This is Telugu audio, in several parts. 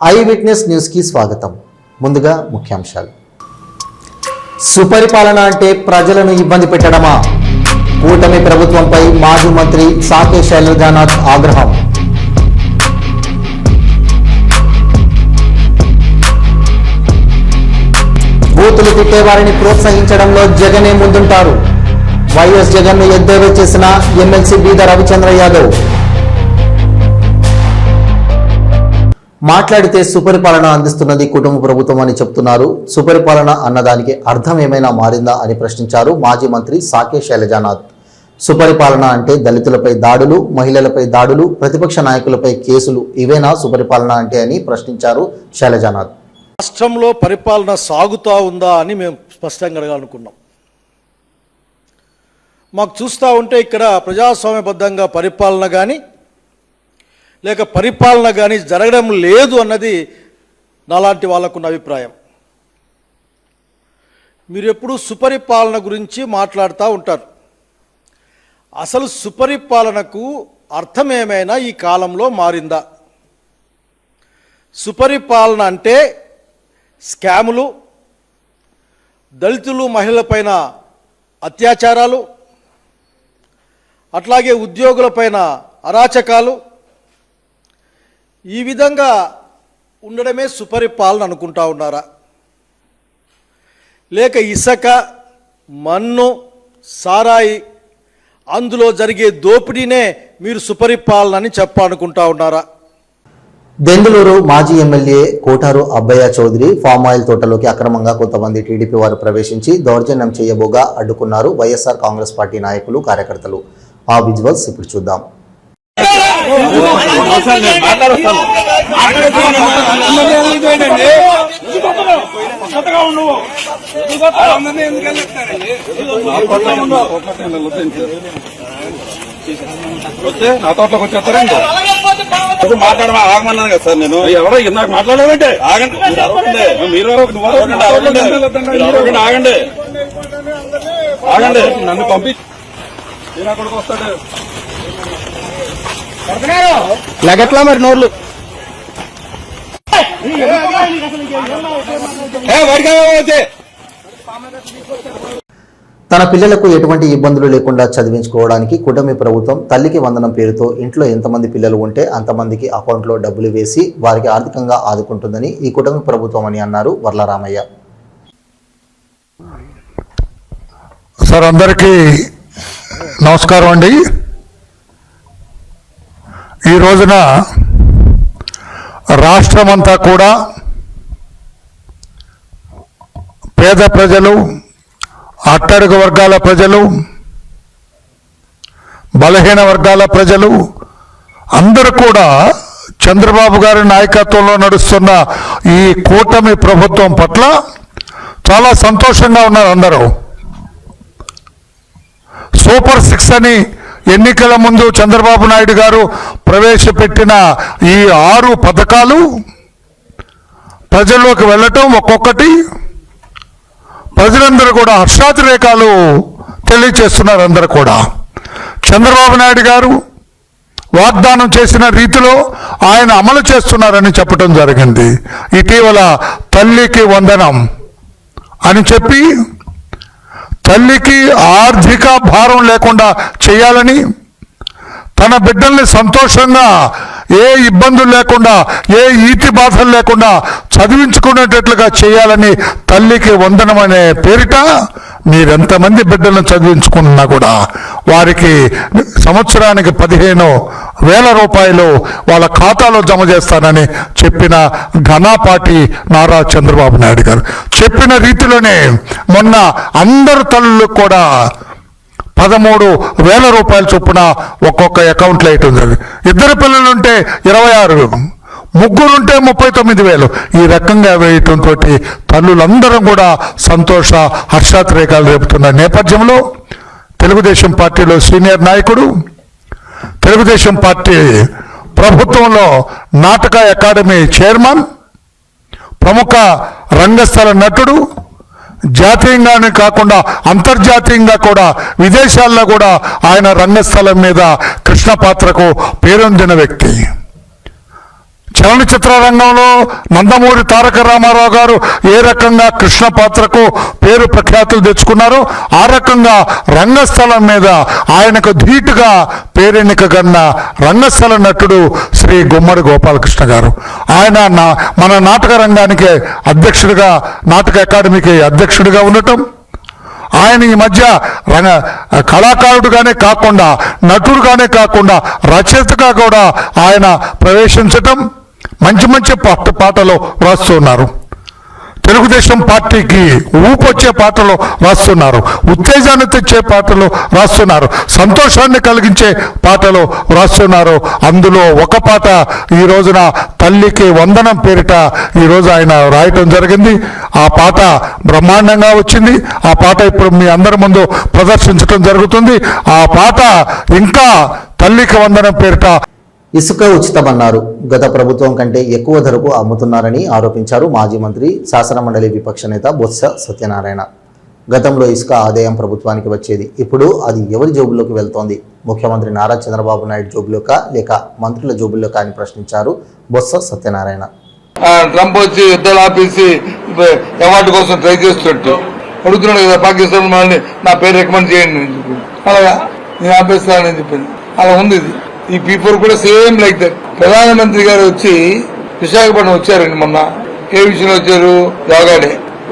ఐ విట్నెస్ న్యూస్ కి స్వాగతం. ముందుగా ముఖ్యాంశాలు. సుపరిపాలన అంటే ప్రజలను ఇబ్బంది పెట్టడమా? కూటమి ప్రభుత్వంపై మాజీ మంత్రి సాకే శైలజానాథ్ ఆగ్రహం. బూతులు తిట్టేవారిని ప్రోత్సహించడంలో జగనే ముందుంటారు. వైఎస్ జగన్ ను ఎద్దేవా చేసిన ఎమ్మెల్సీ బీద రవిచంద్ర యాదవ్. మాట్లాడితే సుపరిపాలన అందిస్తున్నది కుటుంబ ప్రభుత్వం అని చెప్తున్నారు. సుపరిపాలన అన్నదానికి అర్థం ఏమైనా మారిందా అని ప్రశ్నించారు మాజీ మంత్రి సాకే శైలజానాథ్. సుపరిపాలన అంటే దళితులపై దాడులు, మహిళలపై దాడులు, ప్రతిపక్ష నాయకులపై కేసులు, ఇవేనా సుపరిపాలన అంటే అని ప్రశ్నించారు శైలజానాథ్. రాష్ట్రంలో పరిపాలన సాగుతూ ఉందా అని మేము స్పష్టంగా అడగాలనుకున్నాం. మాకు చూస్తూ ఉంటే ఇక్కడ ప్రజాస్వామ్యబద్ధంగా పరిపాలన కానీ లేక పరిపాలన కానీ జరగడం లేదు అన్నది నాలాంటి వాళ్ళకున్న అభిప్రాయం. మీరు ఎప్పుడు సుపరిపాలన గురించి మాట్లాడుతూ ఉంటారు. అసలు సుపరిపాలనకు అర్థం ఏమైనా ఈ కాలంలో మారిందా? సుపరిపాలన అంటే స్కాములు, దళితులు మహిళలపైన అత్యాచారాలు, అట్లాగే ఉద్యోగులపైన అరాచకాలు, ఈ విధంగా ఉండడమే సుపరిపాలన అనుకుంటా ఉన్నారా? లేక ఇసుక, మన్ను, సారాయి, అందులో జరిగే దోపిడీనే మీరు సుపరిపాలన అని చెప్పాలనుకుంటా ఉన్నారా? దెందులూరు మాజీ MLA కోటారు Abbayya Chowdary palm oil తోటలోకి అక్రమంగా కొంతమంది టీడీపీ వారు ప్రవేశించి దౌర్జన్యం చేయబోగా అడ్డుకున్నారు వైఎస్ఆర్ కాంగ్రెస్ పార్టీ నాయకులు, కార్యకర్తలు. ఆ విజువల్స్ ఇప్పుడు చూద్దాం. నా తోటలోకి వచ్చేస్తారా? మాట్లాడమా ఆగమన్నాను కదా సార్. నేను ఎవరో నాకు మాట్లాడలేదంటే ఆగండి. మీరు ఆగండి ఆగండి నన్ను పంపి నేను అక్కడికి వస్తాడు. లగట్లా మరి నోర్లు తన పిల్లలకు ఎటువంటి ఇబ్బందులు లేకుండా చదివించుకోవడానికి కూటమి ప్రభుత్వం తల్లికి వందనం పేరుతో ఇంట్లో ఎంతమంది పిల్లలు ఉంటే అంతమందికి అకౌంట్లో డబ్బులు వేసి వారికి ఆర్థికంగా ఆదుకుంటుందని ఈ కూటమి ప్రభుత్వం అని అన్నారు వర్లరామయ్య. సార్, అందరికీ నమస్కారం అండి. ఈ రోజున రాష్ట్రమంతా కూడా పేద ప్రజలు, అట్టడుగు వర్గాల ప్రజలు, బలహీన వర్గాల ప్రజలు అందరూ కూడా చంద్రబాబు గారి నాయకత్వంలో నడుస్తున్న ఈ కూటమి ప్రభుత్వం పట్ల చాలా సంతోషంగా ఉన్నారు అందరూ. సూపర్ 6 అని ఎన్నికల ముందు చంద్రబాబు నాయుడు గారు ప్రవేశపెట్టిన ఈ 6 పథకాలు ప్రజల్లోకి వెళ్ళటం, ఒక్కొక్కటి ప్రజలందరూ కూడా హర్షాతిరేకాలు తెలియచేస్తున్నారు. అందరూ కూడా చంద్రబాబు నాయుడు గారు వాగ్దానం చేసిన రీతిలో ఆయన అమలు చేస్తున్నారని చెప్పడం జరిగింది. ఇటీవల తల్లికి వందనం అని చెప్పి తల్లికి ఆర్థిక భారం లేకుండా చేయాలని, తన బిడ్డల్ని సంతోషంగా ఏ ఇబ్బందులు లేకుండా, ఏ ఈతి బాధలు లేకుండా చదివించుకునేటట్లుగా చేయాలని తల్లికి వందనం అనే పేరిట మీరెంతమంది బిడ్డలను చదివించుకున్నా కూడా వారికి సంవత్సరానికి 15,000 రూపాయలు వాళ్ళ ఖాతాలో జమ చేస్తానని చెప్పిన ఘనాపాటి నారా చంద్రబాబు నాయుడు గారు చెప్పిన రీతిలోనే మొన్న అందరు తల్లులకు కూడా 13,000 రూపాయల చొప్పున ఒక్కొక్క అకౌంట్లో వేయటం జరిగింది. 2 పిల్లలుంటే 26, 3 ఉంటే 39,000 ఈ రకంగా వేయటంతో తల్లులందరం కూడా సంతోష హర్షాతిరేకాలు రేపుతున్న నేపథ్యంలో తెలుగుదేశం పార్టీలో సీనియర్ నాయకుడు, తెలుగుదేశం పార్టీ ప్రభుత్వంలో నాటక అకాడమీ చైర్మన్, ప్రముఖ రంగస్థల నటుడు, జాతీయంగానే కాకుండా అంతర్జాతీయంగా కూడా విదేశాల్లో కూడా ఆయన రంగస్థలం మీద కృష్ణ పాత్రకు పేరొందిన వ్యక్తి. చలనచిత్ర రంగంలో నందమూరి తారక రామారావు గారు ఏ రకంగా కృష్ణ పాత్రకు పేరు ప్రఖ్యాతులు తెచ్చుకున్నారో ఆ రకంగా రంగస్థలం మీద ఆయనకు ధీటుగా పేరెన్నిక కన్న రంగస్థల నటుడు శ్రీ గుమ్మడి గోపాలకృష్ణ గారు. ఆయన మన నాటక రంగానికి అధ్యక్షుడిగా, నాటక అకాడమీకి అధ్యక్షుడిగా ఉండటం, ఆయన ఈ మధ్య కళాకారుడుగానే కాకుండా నటుడుగానే కాకుండా రచయితగా కూడా ఆయన ప్రవేశించటం, మంచి మంచి పాటలు రాస్తున్నారు. తెలుగుదేశం పార్టీకి ఊపొచ్చే పాటలు రాస్తున్నారు, ఉత్తేజాన్ని తెచ్చే పాటలు రాస్తున్నారు, సంతోషాన్ని కలిగించే పాటలు రాస్తున్నారు. అందులో ఒక పాట ఈ రోజున తల్లికి వందనం పేరిట ఈరోజు ఆయన రాయటం జరిగింది. ఆ పాట బ్రహ్మాండంగా వచ్చింది. ఆ పాట ఇప్పుడు మీ అందరి ముందు ప్రదర్శించడం జరుగుతుంది. ఆ పాట ఇంకా తల్లికి వందనం పేరిట. ఇసుక ఉచితమన్నారు. గత ప్రభుత్వం కంటే ఎక్కువ ధరకు అమ్ముతున్నారని ఆరోపించారు మాజీ మంత్రి శాసనమండలి విపక్ష నేత బొత్స సత్యనారాయణ. గతంలో ఇసుక ఆదాయం ప్రభుత్వానికి వచ్చేది, ఇప్పుడు అది ఎవరి జోబుల్లోకి వెళ్తోంది? ముఖ్యమంత్రి నారా చంద్రబాబు నాయుడు జోబులోకా లేక మంత్రుల జోబుల్లోకా అని ప్రశ్నించారు బొత్స సత్యనారాయణ. ట్రంప్ వచ్చి యుద్ధాలు ఆపేసి అవార్డు కోసం ట్రై చేస్తున్నట్టు అడుగుతున్నాడు కదా, పాకిస్తాన్ వాళ్ళని నా పేరు రికమెండ్ చేయండి అని చెప్పి, అలాగా నేను ఆపేస్తానని చెప్పింది. అలా ఉంది ఇది. ఈ పీపుల్ కూడా సేమ్ లైక్ దట్. ప్రధానమంత్రి గారు వచ్చి విశాఖపట్నం వచ్చారండి మొన్న. ఏ విషయంలో వచ్చారు? యోగాడే.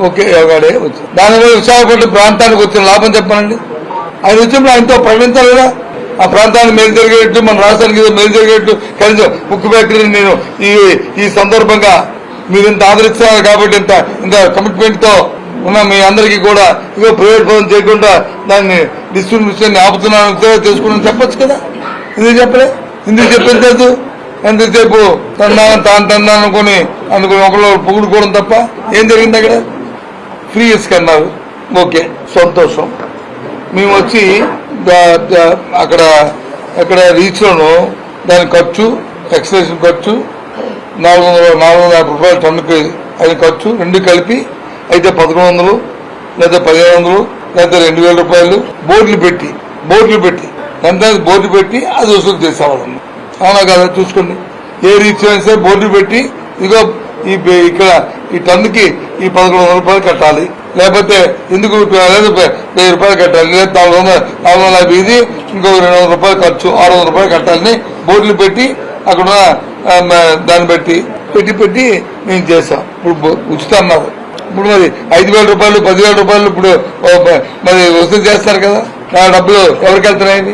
ఓకే, యోగాడే వచ్చారు. దానివల్ల విశాఖపట్నం ప్రాంతానికి వచ్చిన లాభం చెప్పానండి. ఆయన వచ్చినప్పుడు ఆయనతో ప్రకటించాలి కదా, ఆ ప్రాంతానికి మేలు జరిగేట్టు, మన రాష్ట్రానికి మేలు జరిగేట్టు. కనీసం ఉక్కు ఫ్యాక్టరీని నేను ఈ సందర్భంగా మీరు ఇంత ఆదరిస్తున్నారు కాబట్టి ఇంత కమిట్మెంట్ తో ఉన్న మీ అందరికీ కూడా ఇగో ప్రైవేట్ పదం చేయకుండా దాన్ని డిస్ట్రిబ్యూషన్ ఆపుతున్నాను తెలుసుకుని చెప్పొచ్చు కదా. ఎందుకు చెప్పలే? ఎందుకు చెప్పించదు? ఎంతసేపు తాను అనుకుని ఒకళ్ళు పొగుడుకోవడం తప్ప ఏం జరిగింది అక్కడ? ఫ్రీ ఇసుక అన్నారు. ఓకే, సంతోషం. మేము వచ్చి అక్కడ రీచ్ లోను దాని ఖర్చు, ఎక్స్ప్రెషన్ ఖర్చు 450 రూపాయల టన్నుకి అయిన ఖర్చు రెండు కలిపి అయితే 1100 లేదా 1500 లేదా 2000 రూపాయలు బోర్డులు పెట్టి ఎంత బోర్డు పెట్టి అది వసూలు చేసేవాళ్ళం. అవునా కదా? చూసుకోండి. ఏ రీచ్ అయినా బోర్డు పెట్టి ఇదిగో ఇక్కడ ఈ టన్నుకి ఈ 1100 రూపాయలు కట్టాలి, లేకపోతే ఎందుకు 1000 రూపాయలు కట్టాలి, లేదా 450 ఇది ఇంకో 200 రూపాయలు ఖర్చు 600 రూపాయలు కట్టాలని బోర్డులు పెట్టి అక్కడ దాన్ని పెట్టి మేము చేసాం. ఇప్పుడు ఉచితం అన్నారు. ఇప్పుడు మరి 5000 రూపాయలు 10,000 రూపాయలు ఇప్పుడు మరి వసూలు చేస్తారు కదా. ఆ డబ్బులు ఎవరికి వెళ్తున్నాయండి?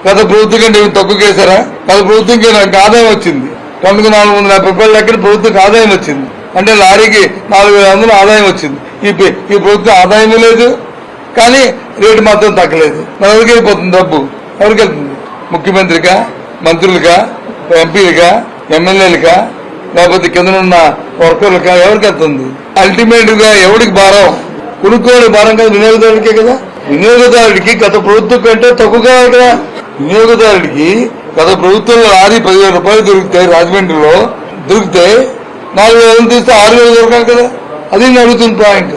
గత ప్రభుత్వం కంటే తక్కువ చేశారా? గత ప్రభుత్వంకి నాకు ఆదాయం వచ్చింది. టన్నుకు 450 రూపాయలు లెక్కన ప్రభుత్వంకి ఆదాయం వచ్చింది. అంటే లారీకి 4,500 ఆదాయం వచ్చింది. ఈ ప్రభుత్వం ఆదాయం లేదు, కానీ రేటు మాత్రం తగ్గలేదు. మరి ఎవరికి వెళ్ళిపోతుంది డబ్బు? ఎవరికి వెళ్తుంది? ముఖ్యమంత్రిగా, మంత్రులుగా, ఎంపీలుగా, ఎమ్మెల్యేలుగా, లేకపోతే కింద ఉన్న వర్కర్లుగా ఎవరికి వెళ్తుంది? అల్టిమేట్ గా ఎవరికి భారం? కొనుక్కోవాలి భారం కదా, వినియోగదారుడికే కదా. వినియోగదారుడికి గత ప్రభుత్వం కంటే తక్కువగా కదా. వినియోగదారుడికి గత ప్రభుత్వంలో లారీ 10,000 రూపాయలు దొరుకుతాయి, రాజమండ్రిలో దొరికితే 4,000 తీస్తే 6,000 దొరకాలి కదా. అది అడుగుతుంది పాయింట్.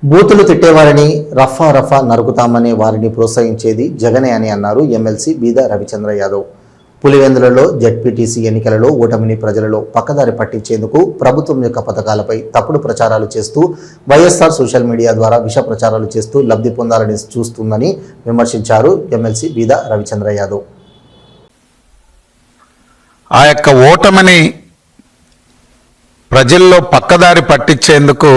బూతులు తిట్టేవారిని రఫా నరుకుతామనే వారిని ప్రోత్సహించేది జగనే అని అన్నారు ఎమ్మెల్సీ బీద రవిచంద్ర యాదవ్. పులివెందులలో జెడ్పీటీసీ ఎన్నికలలో ఓటమిని ప్రజలలో పక్కదారి పట్టించేందుకు ప్రభుత్వం యొక్క పథకాలపై తప్పుడు ప్రచారాలు చేస్తూ వైఎస్ఆర్ సోషల్ మీడియా ద్వారా విష ప్రచారాలు చేస్తూ లబ్ధి పొందాలని చూస్తుందని విమర్శించారు ఎమ్మెల్సీ బీద రవిచంద్ర యాదవ్. ఆ యొక్క ఓటమిని ప్రజల్లో పక్కదారి పట్టించేందుకు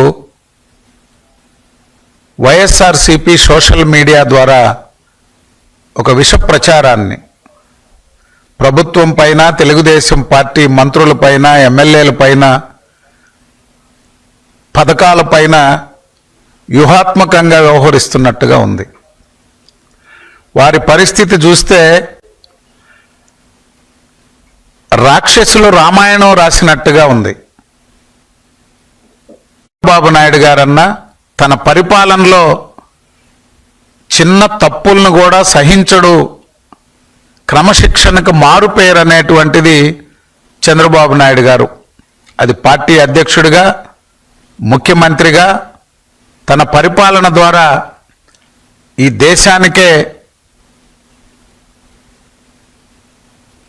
వైఎస్ఆర్సీపీ సోషల్ మీడియా ద్వారా ఒక విష ప్రచారాన్ని ప్రభుత్వం పైన, తెలుగుదేశం పార్టీ మంత్రులపైన, ఎమ్మెల్యేలపైన, పథకాలపైన వ్యూహాత్మకంగా వ్యవహరిస్తున్నట్టుగా ఉంది. వారి పరిస్థితి చూస్తే రాక్షసులు రామాయణం రాసినట్టుగా ఉంది. చంద్రబాబు నాయుడు గారన్న తన పరిపాలనలో చిన్న తప్పులను కూడా సహించడు, క్రమశిక్షణకు మారుపేరు అనేటువంటిది చంద్రబాబు నాయుడు గారు. అది పార్టీ అధ్యక్షుడిగా, ముఖ్యమంత్రిగా తన పరిపాలన ద్వారా ఈ దేశానికే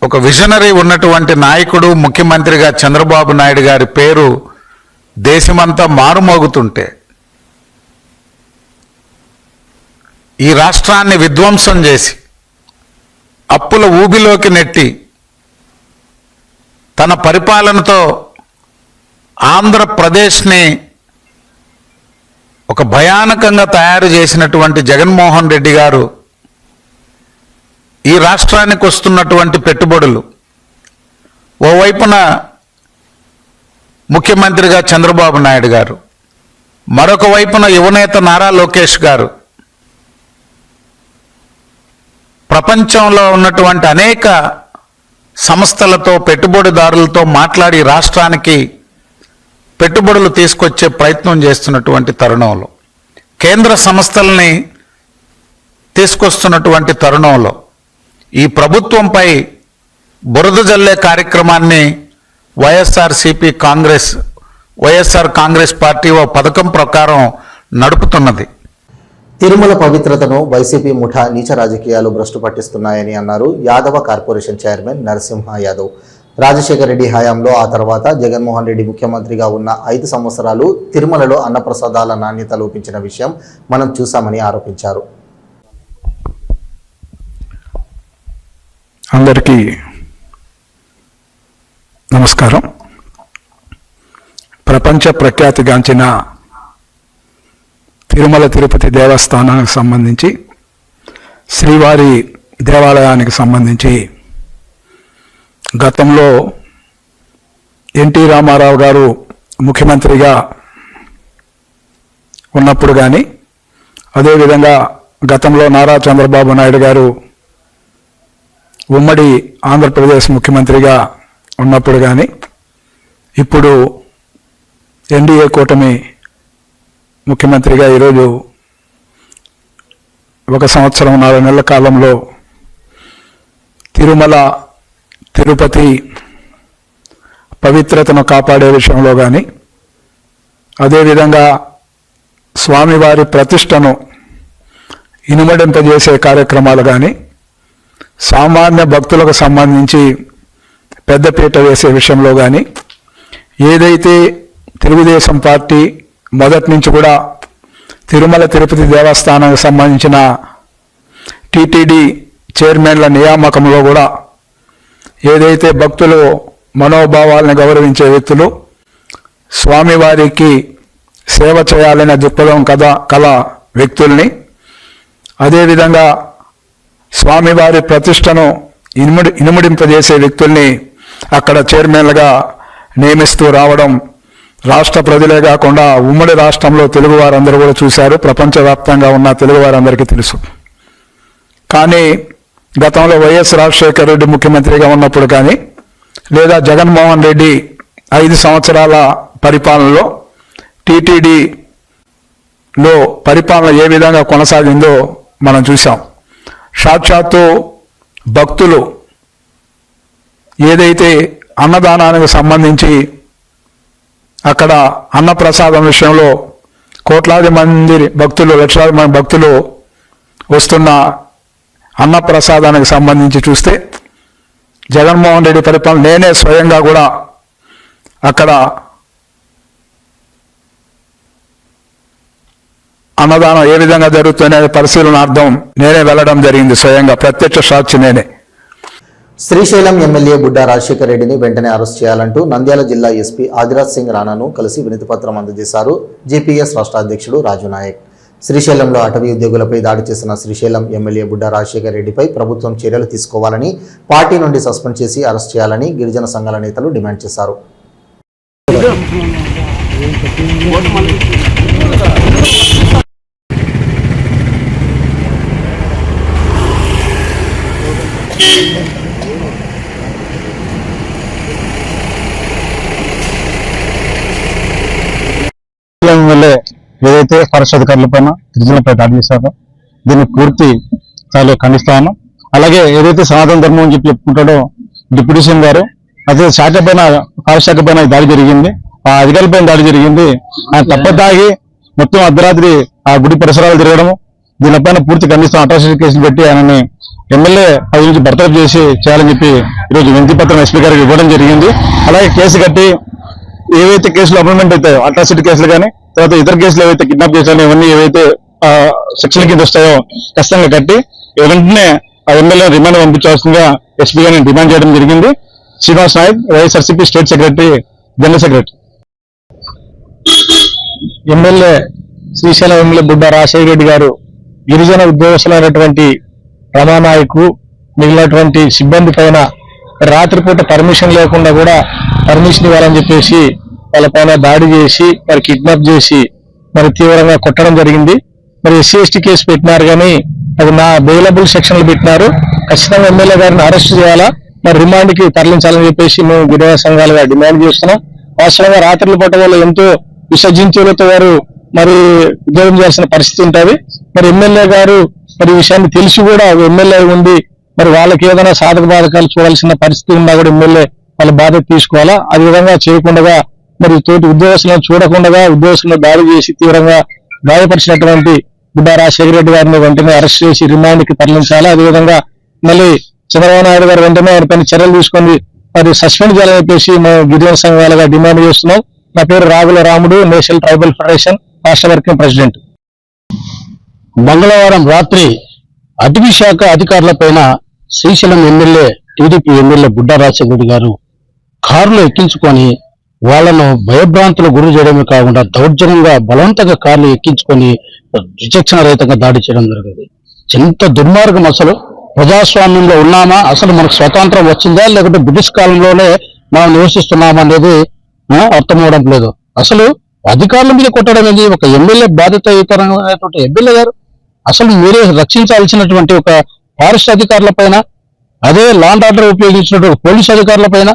ఒక విజనరీ ఉన్నటువంటి నాయకుడు ముఖ్యమంత్రిగా చంద్రబాబు నాయుడు గారి పేరు దేశమంతా మారుమోగుతుంటే ఈ రాష్ట్రాన్ని విధ్వంసం చేసి అప్పుల ఊబిలోకి నెట్టి తన పరిపాలనతో ఆంధ్రప్రదేశ్ని ఒక భయానకంగా తయారు చేసినటువంటి జగన్మోహన్ రెడ్డి గారు ఈ రాష్ట్రానికి వస్తున్నటువంటి పెట్టుబడులు, ఓవైపున ముఖ్యమంత్రిగా చంద్రబాబు నాయుడు గారు, మరొక వైపున యువనేత నారా లోకేష్ గారు ప్రపంచంలో ఉన్నటువంటి అనేక సంస్థలతో పెట్టుబడిదారులతో మాట్లాడి రాష్ట్రానికి పెట్టుబడులు తీసుకొచ్చే ప్రయత్నం చేస్తున్నటువంటి తరుణంలో, కేంద్ర సంస్థల్ని తీసుకొస్తున్నటువంటి తరుణంలో ఈ ప్రభుత్వంపై బురద జల్లే కార్యక్రమాన్ని వైఎస్ఆర్ కాంగ్రెస్ పార్టీ ఓ పథకం ప్రకారం నడుపుతున్నది. తిరుమల పవిత్రతను వైసీపీ ముఠా నీచ రాజకీయాలు భ్రష్టు పట్టిస్తున్నాయని అన్నారు యాదవ కార్పొరేషన్ చైర్మన్ నరసింహ యాదవ్. రాజశేఖర రెడ్డి హయాంలో, ఆ తర్వాత జగన్మోహన్ రెడ్డి ముఖ్యమంత్రిగా ఉన్న 5 సంవత్సరాలు తిరుమలలో అన్నప్రసాదాల నాణ్యత లోపించిన విషయం మనం చూశామని ఆరోపించారు. అందరికీ నమస్కారం. ప్రపంచ ప్రఖ్యాతిగాంచిన తిరుమల తిరుపతి దేవస్థానానికి సంబంధించి, శ్రీవారి దేవాలయానికి సంబంధించి గతంలో ఎన్టీ రామారావు గారు ముఖ్యమంత్రిగా ఉన్నప్పుడు కానీ, అదేవిధంగా గతంలో నారా చంద్రబాబు నాయుడు గారు ఉమ్మడి ఆంధ్రప్రదేశ్ ముఖ్యమంత్రిగా ఉన్నప్పుడు కానీ, ఇప్పుడు ఎన్డీఏ కూటమి ముఖ్యమంత్రిగా ఈరోజు 1 సంవత్సరం 4 నెలల కాలంలో తిరుమల తిరుపతి పవిత్రతను కాపాడే విషయంలో కానీ, అదేవిధంగా స్వామివారి ప్రతిష్టను ఇనుమడింపజేసే కార్యక్రమాలు కానీ, సామాన్య భక్తులకు సంబంధించి పెద్దపీట వేసే విషయంలో కానీ, ఏదైతే తెలుగుదేశం పార్టీ మొదటి నుంచి కూడా తిరుమల తిరుపతి దేవస్థానానికి సంబంధించిన టీటీడీ చైర్మన్ల నియామకంలో కూడా ఏదైతే భక్తులు మనోభావాలను గౌరవించే వ్యక్తులు, స్వామివారికి సేవ చేయాలనే దృక్పథం కల వ్యక్తుల్ని, అదేవిధంగా స్వామివారి ప్రతిష్టను ఇనుమడింపజేసే వ్యక్తుల్ని అక్కడ చైర్మన్లుగా నియమిస్తూ రావడం రాష్ట్ర ప్రజలే కాకుండా ఉమ్మడి రాష్ట్రంలో తెలుగు వారందరూ కూడా చూశారు. ప్రపంచవ్యాప్తంగా ఉన్న తెలుగు వారందరికీ తెలుసు. కానీ గతంలో వైఎస్ రాజశేఖర రెడ్డి ముఖ్యమంత్రిగా ఉన్నప్పుడు కానీ, లేదా జగన్మోహన్ రెడ్డి 5 సంవత్సరాల పరిపాలనలో టీటీడీలో పరిపాలన ఏ విధంగా కొనసాగిందో మనం చూసాం. సాక్షాత్తు భక్తులు ఏదైతే అన్నదానానికి సంబంధించి అక్కడ అన్నప్రసాదం విషయంలో కోట్లాది మంది భక్తులు, లక్షలాది మంది భక్తులు వస్తున్న అన్నప్రసాదానికి సంబంధించి చూస్తే, జగన్మోహన్ రెడ్డి పరిపాలన నేనే స్వయంగా కూడా అక్కడ అన్నదానం ఏ విధంగా జరుగుతుందనే పరిశీలనార్థం నేనే వెళ్ళడం జరిగింది. స్వయంగా ప్రత్యక్ష సాక్షి నేనే. శ్రీశైలం ఎమ్మెల్యే బుడ్డా రాజశేఖర రెడ్డిని వెంటనే అరెస్ట్ చేయాలంటూ నంద్యాల జిల్లా ఎస్పీ ఆదిరాజ్ సింగ్ రాణాను కలిసి వినతిపత్రం అందజేశారు జీపీఎస్ రాష్ట్ర అధ్యక్షుడు రాజు నాయక్. శ్రీశైలంలో అటవీ ఉద్యోగులపై దాడి చేసిన శ్రీశైలం ఎమ్మెల్యే బుడ్డా రాజశేఖర రెడ్డిపై ప్రభుత్వం చర్యలు తీసుకోవాలని, పార్టీ నుండి సస్పెండ్ చేసి అరెస్ట్ చేయాలని గిరిజన సంఘాల నేతలు డిమాండ్ చేశారు. ఎమ్మెల్యే ఏదైతే ఫారెస్ట్ అధికారుల పైన గిరిజనులపై దాడి చేశారో దీన్ని పూర్తి స్థాయిలో ఖండిస్తాను. అలాగే ఏదైతే సనాతన ధర్మం అని చెప్పి చెప్పుకుంటాడో డిప్యూటీ సీఎం గారు, అదే శాఖ పైన ఫారెస్ట్ శాఖ పైన దాడి జరిగింది, ఆ అధికారుల పైన దాడి జరిగింది. ఆయన తప్పదాగి మొత్తం అర్ధరాత్రి ఆ గుడి పరిసరాలు తిరగడము, దీనిపైన పూర్తి ఖండిస్తాం. అట్రాసిటీ కేసులు పెట్టి ఆయనని ఎమ్మెల్యే పదవి నుంచి బర్తరఫ్ చేయాలని చెప్పి ఈరోజు వినతి పత్రం ఎస్పీ గారికి ఇవ్వడం జరిగింది. అలాగే కేసు కట్టి ఏవైతే కేసులు అమెండ్మెంట్ అవుతాయో అట్రాసిటీ కేసులు కానీ తర్వాత ఇతర కేసులు ఏవైతే కిడ్నాప్ కేసులు ఇవన్నీ ఏవైతే సెక్షన్ కింద వస్తాయో ఖచ్చితంగా కట్టి వెంటనే ఆ ఎమ్మెల్యే రిమాండ్ పంపించాల్సిందిగా ఎస్పీ గారిని డిమాండ్ చేయడం జరిగింది. Srinivas Nayak, YSRCP state secretary, general secretary. MLA Srisailam MLA Budda Rajasekhara Reddy గారు గిరిజన ఉద్యోగస్తులైనటువంటి రమానాయకు మిగిలినటువంటి సిబ్బంది పైన రాత్రిపూట పర్మిషన్ లేకుండా కూడా పర్మిషన్ ఇవ్వాలని చెప్పేసి వాళ్ళ పైన దాడి చేసి మరి కిడ్నాప్ చేసి మరి తీవ్రంగా కొట్టడం జరిగింది. మరి ఎస్సీ ఎస్టీ కేసు పెట్టినారు కానీ అది నా బెయిలబుల్ సెక్షన్లు పెట్టినారు. ఖచ్చితంగా ఎమ్మెల్యే గారిని అరెస్ట్ చేయాలా, మరి రిమాండ్ కి తరలించాలని చెప్పేసి మేము గిరిజన సంఘాలుగా డిమాండ్ చేస్తున్నాం. వాస్తవంగా రాత్రుల పూట వాళ్ళు ఎంతో విసర్జించులతో వారు మరి ఉద్యోగం చేయాల్సిన పరిస్థితి ఉంటుంది. మరి ఎమ్మెల్యే గారు మరి ఈ విషయాన్ని తెలిసి కూడా ఎమ్మెల్యే ఉండి మరి వాళ్ళకి ఏదైనా సాధక బాధకాలు చూడాల్సిన పరిస్థితి ఉన్నా కూడా ఎమ్మెల్యే వాళ్ళ బాధ్యత తీసుకోవాలా. అది విధంగా చేయకుండా మరి తోటి ఉద్యోగస్తులను చూడకుండా ఉద్యోగస్తులను దాడి చేసి తీవ్రంగా గాయపరిచినటువంటి బుడ్డా రాజశేఖర రెడ్డి గారిని వెంటనే అరెస్ట్ చేసి రిమాండ్ కి తరలించాలా. అదేవిధంగా మళ్ళీ చంద్రబాబు నాయుడు గారు వెంటనే ఆయన చర్యలు తీసుకొని మరి సస్పెండ్ చేయాలని చెప్పేసి మేము గిరిజన సంఘాలుగా డిమాండ్ చేస్తున్నాం. నా పేరు Ragula Ramudu, national tribal federation రాష్ట్ర వర్కింగ్ ప్రెసిడెంట్. మంగళవారం రాత్రి అటవీ శాఖ అధికారులపైన Srisailam MLA TDP MLA Budda Rajasekhara Reddy garu కారులో ఎక్కించుకొని వాళ్లను భయభ్రాంతులకు గురి చేయడమే కాకుండా దౌర్జన్యంగా బలవంతంగా కార్లు ఎక్కించుకొని విచక్షణ రహితంగా దాడి చేయడం జరిగింది. ఎంత దుర్మార్గం! అసలు ప్రజాస్వామ్యంలో ఉన్నామా? అసలు మనకు స్వతంత్రం వచ్చిందా లేకుంటే బ్రిటిష్ కాలంలోనే మనం నివసిస్తున్నామా అనేది అర్థమవడం లేదు. అసలు అధికారుల మీద కొట్టడం అనేది ఒక ఎమ్మెల్యే బాధ్యతాయుతమైనటువంటి ఎమ్మెల్యే గారు అసలు మీరే రక్షించాల్సినటువంటి ఒక ఫారెస్ట్ అధికారుల పైన, అదే లాండ్ ఆర్డర్ ఉపయోగించినటువంటి పోలీస్ అధికారుల పైన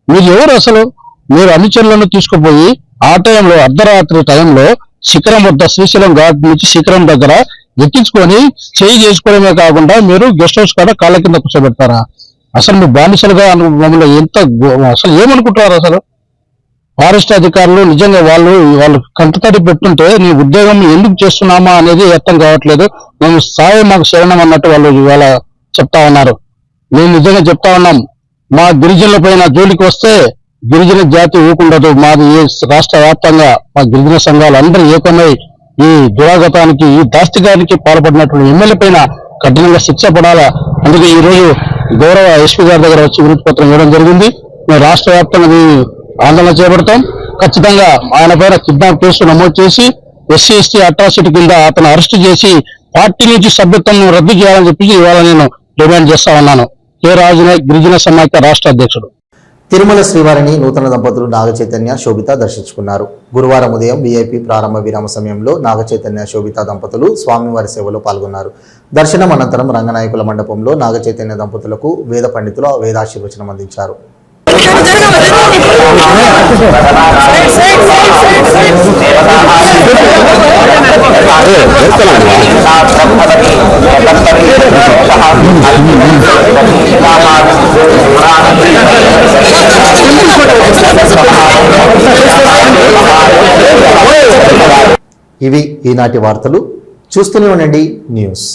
మీరు ఎవరు? అసలు మీరు అనుచరులను తీసుకుపోయి ఆ టైంలో అర్ధరాత్రి టైంలో శిఖరం వద్ద శ్రీశైలం ఘాట్ నుంచి శిఖరం దగ్గర ఎక్కించుకొని చేయి చేసుకోవడమే కాకుండా మీరు గెస్ట్ హౌస్ కాడ కాళ్ళ కింద కూర్చోబెడతారా? అసలు మీ బానిసలుగా మమ్మల్ని ఎంత అసలు ఏమనుకుంటున్నారు? అసలు ఫారెస్ట్ అధికారులు నిజంగా వాళ్ళు కంటతడి పెట్టుంటే నీ ఉద్యోగం ఎందుకు చేస్తున్నామా అనేది అర్థం కావట్లేదు. మేము సాయం మాకు శరణం అన్నట్టు వాళ్ళు ఇవాళ చెప్తా ఉన్నారు. మేము నిజంగా చెప్తా ఉన్నాం, మా గిరిజనుల పైన జోలికి వస్తే గిరిజన జాతి ఊకుండదు. మాది రాష్ట్ర వ్యాప్తంగా మా గిరిజన సంఘాలు అందరూ ఏకమై ఈ దురాగతానికి, ఈ దాష్టికానికి పాల్పడినటువంటి ఎమ్మెల్యే పైన కఠినంగా శిక్ష పడాలా. అందుకే ఈ రోజు గౌరవ ఎస్పీ గారి దగ్గర వచ్చి వినతి పత్రం ఇవ్వడం జరిగింది. మేము రాష్ట్ర వ్యాప్తంగా ఆందోళన చేపడతాం. ఖచ్చితంగా ఆయన పైన కిడ్నాప్ కేసు నమోదు చేసి ఎస్సీ ఎస్టీ అట్రాసిటీ కింద అతను అరెస్ట్ చేసి పార్టీ నుంచి సభ్యత్వం రద్దు చేయాలని చెప్పి ఇవాళ నేను డిమాండ్ చేస్తా ఉన్నాను. కె రాజునాయక్, గిరిజన సమాఖ్య రాష్ట్ర అధ్యక్షుడు. తిరుమల శ్రీవారిని నూతన దంపతులు నాగచైతన్య శోభిత దర్శించుకున్నారు. గురువారం ఉదయం వీఐపీ ప్రారంభ విరామ సమయంలో నాగచైతన్య శోభిత దంపతులు స్వామివారి సేవలో పాల్గొన్నారు. దర్శనం అనంతరం రంగనాయకుల మండపంలో నాగచైతన్య దంపతులకు వేద పండితులు వేదాశీర్వచనం అందించారు. ఇవి ఈనాటి వార్తలు. చూస్తూనే ఉండండి న్యూస్.